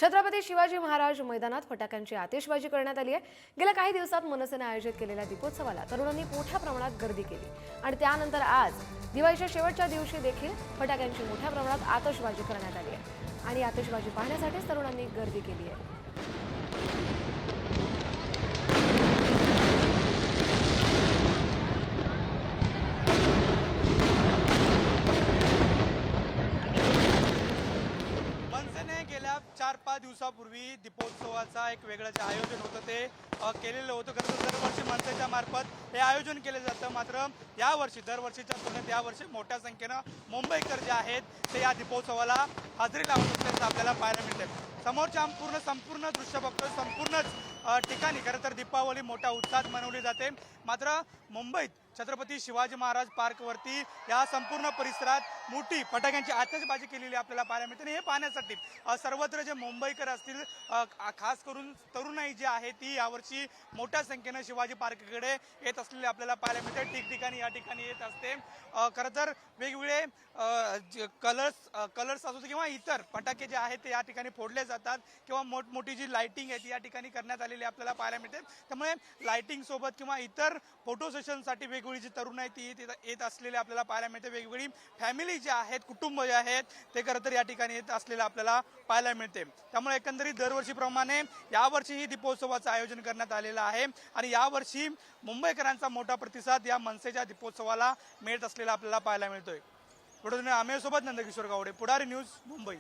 छत्रपती शिवाजी महाराज मैदानात फटाक्यांची आतिषबाजी करण्यात आली आहे। गेल्या काही दिवसात मनसेने आयोजित केलेल्या दीपोत्सवाला तरुणांनी मोठ्या प्रमाणात गर्दी केली आणि त्यानंतर आज दिवाळीच्या शेवटच्या दिवशी देखील फटाक्यांची मोठ्या प्रमाणात आतिषबाजी करण्यात आली आहे आणि आतिषबाजी पाहण्यासाठी तरुणांनी गर्दी केली आहे। मनसेने गेल्या 4-5 दिवसापूर्वी दीपोत्सवाचा एक वेगळं जे आयोजन होतं ते केलेलं होतं। खरं तर दरवर्षी मनसेच्या मार्फत हे आयोजन केलं जातं, मात्र यावर्षी दरवर्षीच्या तुलनेत यावर्षी मोठ्या संख्येनं मुंबईकर जे आहेत ते या दीपोत्सवाला हजेरी लावत असल्याचं आपल्याला पाहायला मिळतं। समोरच्या संपूर्ण दृश्य बघतो, संपूर्णच ठिकाणी खरं तर दीपावली मोठ्या उत्साहात मनवली जाते। मात्र मुंबईत छत्रपती शिवाजी महाराज पार्कवरती या संपूर्ण परिसरात मोठी फटाक्यांची आतिषबाजी केलेली आपल्याला पाहायला मिळते आणि हे पाहण्यासाठी सर्वत्र जे मुंबईकर असतील, खास करून तरुणाई जी आहे ती यावर्षी मोठ्या संख्येनं शिवाजी पार्ककडे येत असलेले आपल्याला पाहायला मिळते। ठिकठिकाणी या ठिकाणी येत असते। खरं तर वेगवेगळे कलर्स असू किंवा इतर फटाके जे आहेत ते या ठिकाणी फोडले जातात किंवा मोठमोठी जी लाइटिंग आहे ती या ठिकाणी करण्यात आलेली आपल्याला पाहायला मिळते। त्यामुळे लाइटिंग सोबत किंवा इतर फोटो सेशनसाठी वेगवेगळी जी तरुण आहे ती येत असलेले आपल्याला पाहायला मिळते। वेगवेगळी फॅमिली जी आहेत, कुटुंब जे आहेत ते खरं तर या ठिकाणी येत असलेलं आपल्याला पाहायला मिळते। त्यामुळे एकंदरीत दरवर्षीप्रमाणे यावर्षीही दीपोत्सवाचं आयोजन करण्यात आलेलं आहे आणि यावर्षी मुंबईकरांचा मोठा प्रतिसाद या मनसेच्या दीपोत्सवाला मिळत असलेला आपल्याला पाहायला मिळतोय। व्हिडिओ आम्ही सोबत नंदकिशोर गावडे, पुढारी न्यूज, मुंबई।